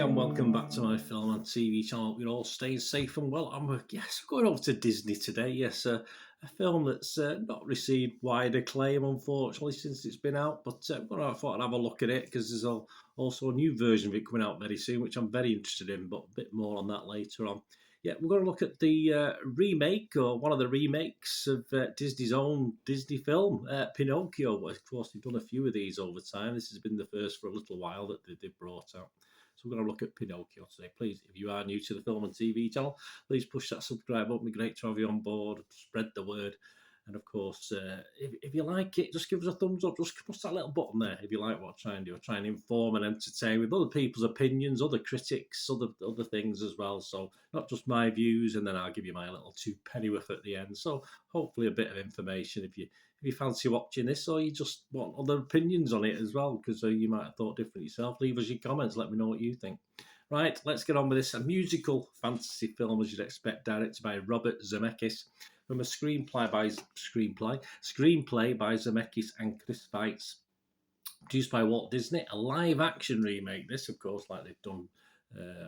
and welcome back to my film and TV channel. You're all staying safe and well. We're going over to Disney today. Yes, a film that's not received wide acclaim, unfortunately, since it's been out. But I thought I'd have a look at it because there's also a new version of it coming out very soon, which I'm very interested in. But a bit more on that later on. Yeah, we're going to look at the remake, or one of the remakes of Disney's own Disney film, Pinocchio. Of course, they've done a few of these over time. This has been the first for a little while that they've brought out. So we're going to look at Pinocchio today. Please, if you are new to the film and TV channel, please push that subscribe button. It'd be great to have you on board. Spread the word. And of course, if you like it, just give us a thumbs up. Just push that little button there if you like what I try and do. I try and inform and entertain with other people's opinions, other critics, other things as well. So not just my views, and then I'll give you my little two pennyworth at the end. So hopefully a bit of information if you fancy watching this, or you just want other opinions on it as well, because you might have thought different yourself. Leave us your comments. Let me know what you think. Right, let's get on with this. A musical fantasy film, as you'd expect, directed by Robert Zemeckis, from a screenplay by Zemeckis and Chris Weitz, produced by Walt Disney. A live-action remake. This, of course, like they've done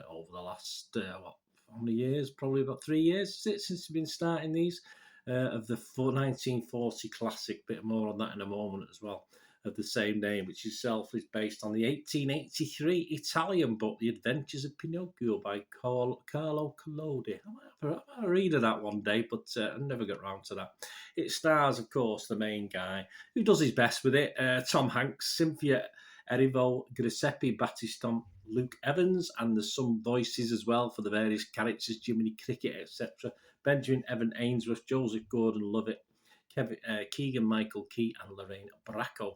over the last how many years? Probably about 3 years since they've been starting these. Of the 1940 classic. Bit more on that in a moment as well. Of the same name, which itself is based on the 1883 Italian book, The Adventures of Pinocchio by Carlo Collodi. I might read of that one day, but I never got round to that. It stars, of course, the main guy who does his best with it, Tom Hanks, Cynthia Erivo, Giuseppe Battistone, Luke Evans, and there's some voices as well for the various characters, Jiminy Cricket, etc. Benjamin Evan Ainsworth, Joseph Gordon-Levitt, Keegan-Michael Key, and Lorraine Bracco.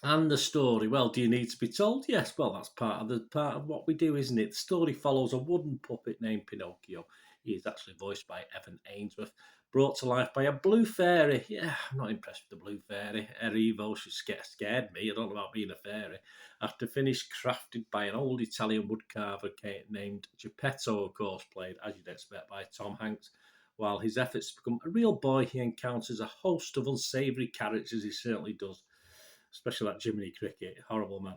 And the story, well, do you need to be told? Yes, well, that's part of what we do, isn't it? The story follows a wooden puppet named Pinocchio. He is actually voiced by Evan Ainsworth, brought to life by a blue fairy. Yeah, I'm not impressed with the blue fairy. Erivo, she scared me. I don't know about being a fairy. After finished crafted by an old Italian woodcarver named Geppetto, of course, played, as you'd expect, by Tom Hanks. While his efforts to become a real boy, he encounters a host of unsavoury characters. He certainly does. Especially that Jiminy Cricket, horrible man.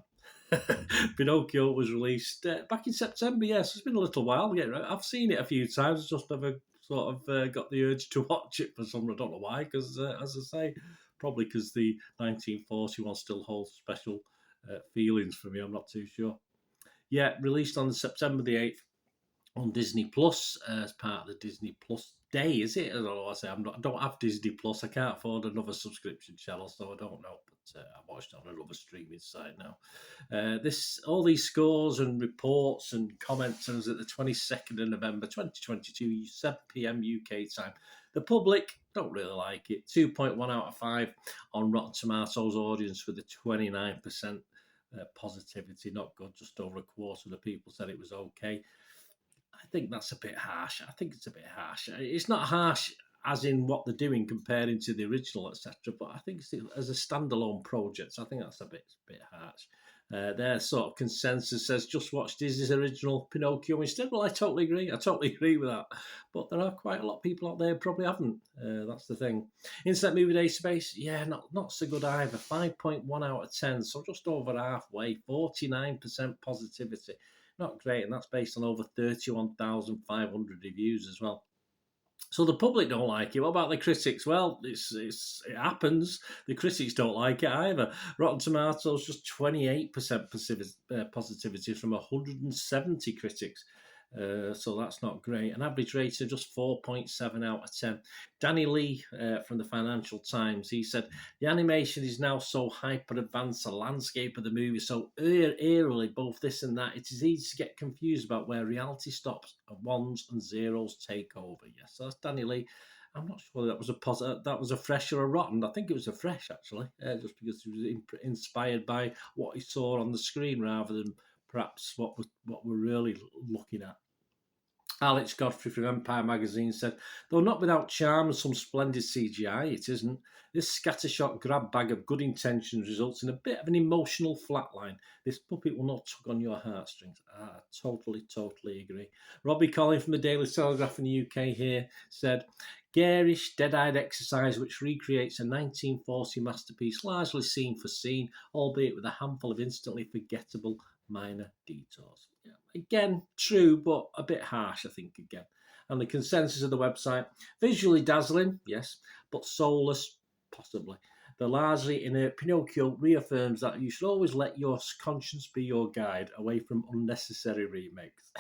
Pinocchio was released back in September, yes. It's been a little while. I've seen it a few times, just never sort of got the urge to watch it for some reason. I don't know why, because as I say, probably because the 1941 still holds special feelings for me. I'm not too sure. Yeah, released on September the 8th on Disney Plus as part of the Disney Plus Day, is it? I don't know. I don't have Disney Plus. I can't afford another subscription channel, so I don't know. But I watched it on another streaming site now. All these scores and reports and comments was at the 22nd of November 2022, 7 p.m. UK time. The public don't really like it. 2.1 out of 5 on Rotten Tomatoes audience with a 29% positivity. Not good. Just over a quarter of the people said it was okay. I think that's a bit harsh. It's not harsh as in what they're doing comparing to the original, etc. But I think as a standalone project, I think that's a bit harsh. Their sort of consensus says just watch Disney's original Pinocchio instead. Well, I totally agree. With that. But there are quite a lot of people out there who probably haven't. That's the thing. Internet Movie Database, yeah, not so good either. 5.1 out of 10, so just over halfway. 49% positivity. Not great, and that's based on over 31,500 reviews as well. So the public don't like it. What about the critics? Well, it happens. The critics don't like it either. Rotten Tomatoes, just 28% positivity from 170 critics. So that's not great. An average rating of just 4.7 out of 10. Danny Lee from the Financial Times, he said, the animation is now so hyper-advanced, the landscape of the movie so eerily, both this and that, it is easy to get confused about where reality stops and ones and zeros take over. Yes, so that's Danny Lee. I'm not sure that was a fresh or a rotten. I think it was a fresh, actually, just because he was inspired by what he saw on the screen rather than perhaps what we're really looking at. Alex Godfrey from Empire Magazine said, though not without charm and some splendid CGI, it isn't. This scattershot grab bag of good intentions results in a bit of an emotional flatline. This puppet will not tug on your heartstrings. Totally agree. Robbie Collin from the Daily Telegraph in the UK here said, garish, dead-eyed exercise which recreates a 1940 masterpiece largely scene for scene, albeit with a handful of instantly forgettable minor detours. Yeah. Again, true, but a bit harsh, I think, again. And the consensus of the website, visually dazzling, yes, but soulless, possibly. The largely inert Pinocchio reaffirms that you should always let your conscience be your guide away from unnecessary remakes.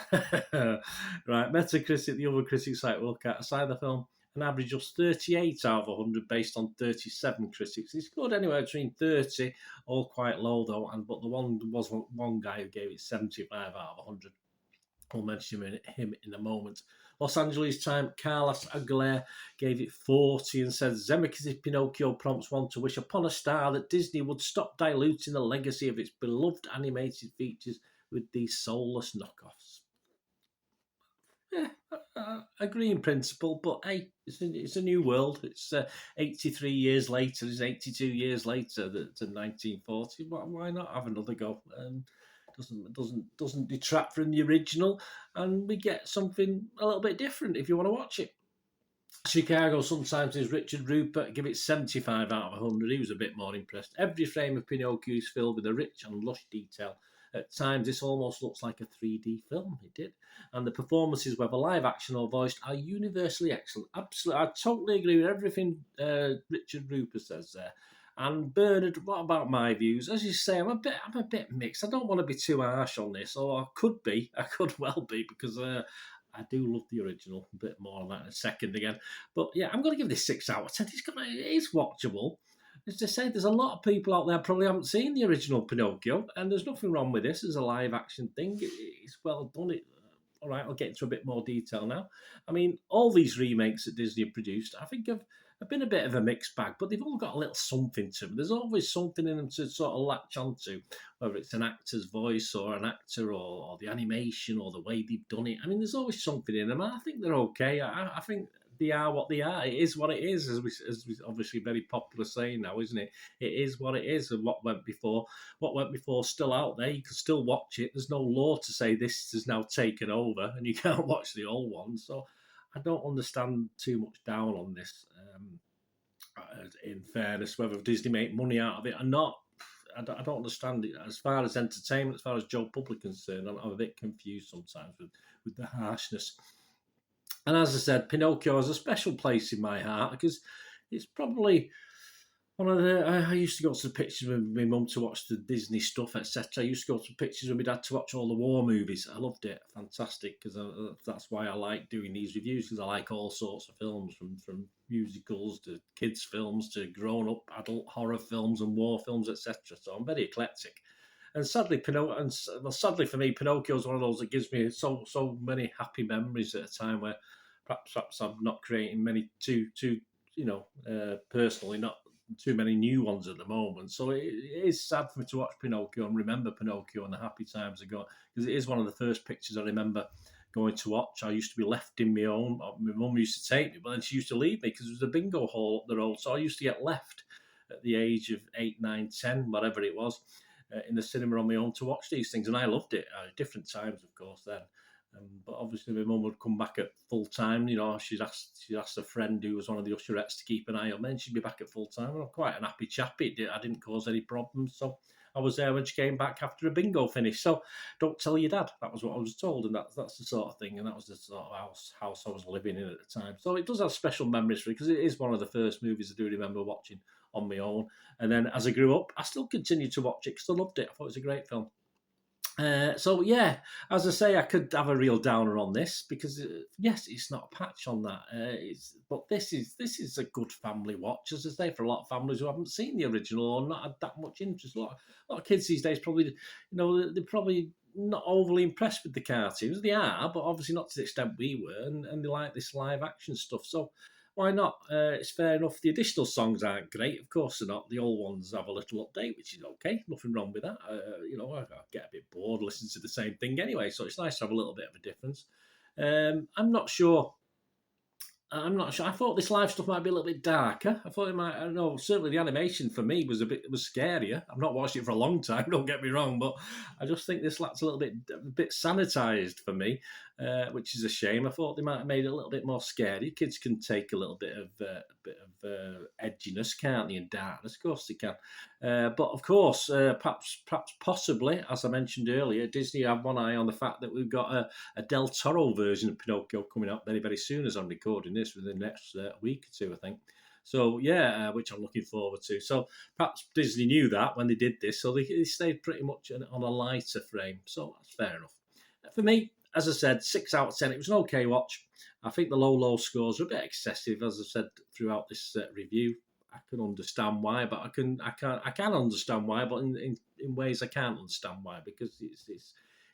Right, Metacritic, the other critic site we'll look at, aside the film, an average of 38 out of 100 based on 37 critics. He scored anywhere between 30, all quite low though, but the one guy who gave it 75 out of 100. We'll mention him in a moment. Los Angeles Times, Carlos Aguilera gave it 40 and said Zemeckis' Pinocchio prompts one to wish upon a star that Disney would stop diluting the legacy of its beloved animated features with these soulless knockoffs. Yeah, agree in principle, but hey, it's a new world. It's 83 years later, it's 82 years later to 1940. Why not have another go? Doesn't detract from the original, and we get something a little bit different if you want to watch it. Chicago sometimes is Richard Rupert, give it 75 out of 100. He was a bit more impressed. Every frame of Pinocchio is filled with a rich and lush detail. At times, this almost looks like a 3D film. It did. And the performances, whether live action or voiced, are universally excellent. Absolutely. I totally agree with everything Richard Rupert says there. And Bernard, what about my views? As you say, I'm a bit mixed. I don't want to be too harsh on this, or I could be. I could well be, because I do love the original. A bit more on that in a second again. But yeah, I'm going to give this 6 out of 10. It is watchable. As I say, there's a lot of people out there probably haven't seen the original Pinocchio, and there's nothing wrong with this as a live action thing. It's well done. All right, I'll get into a bit more detail now. I mean, all these remakes that Disney have produced, I think have been a bit of a mixed bag, but they've all got a little something to them. There's always something in them to sort of latch onto, whether it's an actor's voice or an actor or the animation or the way they've done it. I mean, there's always something in them. I think they're okay. I think they are what they are. It is what it is, as we obviously very popular saying now, isn't it? It is what it is, and what went before still out there. You can still watch it. There's no law to say this is now taken over and you can't watch the old one. So I don't understand too much down on this. In fairness, whether Disney make money out of it or not, I don't understand it. As far as entertainment, as far as Joe Public concerned, I'm a bit confused sometimes with the harshness. And as I said, Pinocchio has a special place in my heart because it's probably one of the. I used to go to the pictures with my mum to watch the Disney stuff, etc. I used to go to pictures with my dad to watch all the war movies. I loved it, fantastic, because that's why I like doing these reviews, because I like all sorts of films, from musicals to kids' films to grown-up adult horror films and war films, etc. So I'm very eclectic. And sadly, sadly for me, Pinocchio is one of those that gives me so many happy memories at a time where perhaps I'm not creating many personally, not too many new ones at the moment. So it is sad for me to watch Pinocchio and remember Pinocchio and the happy times ago, because it is one of the first pictures I remember going to watch. I used to be left in my own. My mum used to take me, but then she used to leave me because there was a bingo hall up the road. So I used to get left at the age of 8, 9, 10, whatever it was, in the cinema on my own to watch these things, and I loved it. Different times, of course, then. But obviously, my mum would come back at full time. You know, she'd asked a friend who was one of the usherettes to keep an eye on me, and she'd be back at full time. I'm quite an happy chap. I didn't cause any problems, so I was there when she came back after a bingo finish. So don't tell your dad. That was what I was told, and that's the sort of thing, and that was the sort of house I was living in at the time. So it does have special memories for me, because it is one of the first movies I do remember watching on my own. And then as I grew up, I still continued to watch it because I loved it. I thought it was a great film. So yeah, as I say, I could have a real downer on this because yes, it's not a patch on that. But this is a good family watch, as I say, for a lot of families who haven't seen the original or not had that much interest. A lot of kids these days probably, they're probably not overly impressed with the cartoons. They are, but obviously not to the extent we were, and they like this live action stuff. So why not? It's fair enough. The additional songs aren't great, of course they're not. The old ones have a little update, which is okay. Nothing wrong with that. I get a bit bored listening to the same thing anyway, so it's nice to have a little bit of a difference. I'm not sure. I thought this live stuff might be a little bit darker. I thought it might. I don't know. Certainly, the animation for me was scarier. I've not watched it for a long time. Don't get me wrong, but I just think this lacks a bit sanitized for me, which is a shame. I thought they might have made it a little bit more scary. Kids can take a little bit of edginess, can't they? And darkness, of course they can. But of course, perhaps possibly, as I mentioned earlier, Disney have one eye on the fact that we've got a Del Toro version of Pinocchio coming up very, very soon as I'm recording this, within the next week or two, I think. So yeah, which I'm looking forward to. So perhaps Disney knew that when they did this, so they stayed pretty much on a lighter frame. So that's fair enough. For me, as I said, 6 out of 10. It was an okay watch. I think the low scores are a bit excessive, as I said throughout this review. I can understand why, but I can understand why, but in ways I can't understand why, because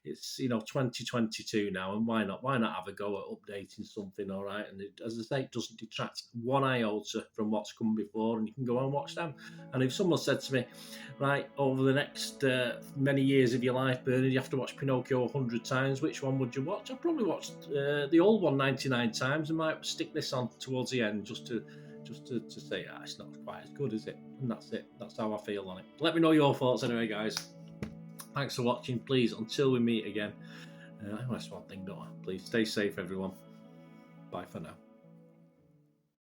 it's 2022 now, and why not have a go at updating something, all right? And as I say, it doesn't detract one iota from what's come before, and you can go and watch them. And if someone said to me, right, over the next many years of your life, Bernard, you have to watch Pinocchio 100 times, which one would you watch? I'd probably watch the old one 99 times, and might stick this on towards the end just to say, it's not quite as good, is it? And that's it. That's how I feel on it. Let me know your thoughts anyway, guys. Thanks for watching. Please, until we meet again, I want one thing, don't I? Please stay safe, everyone. Bye for now.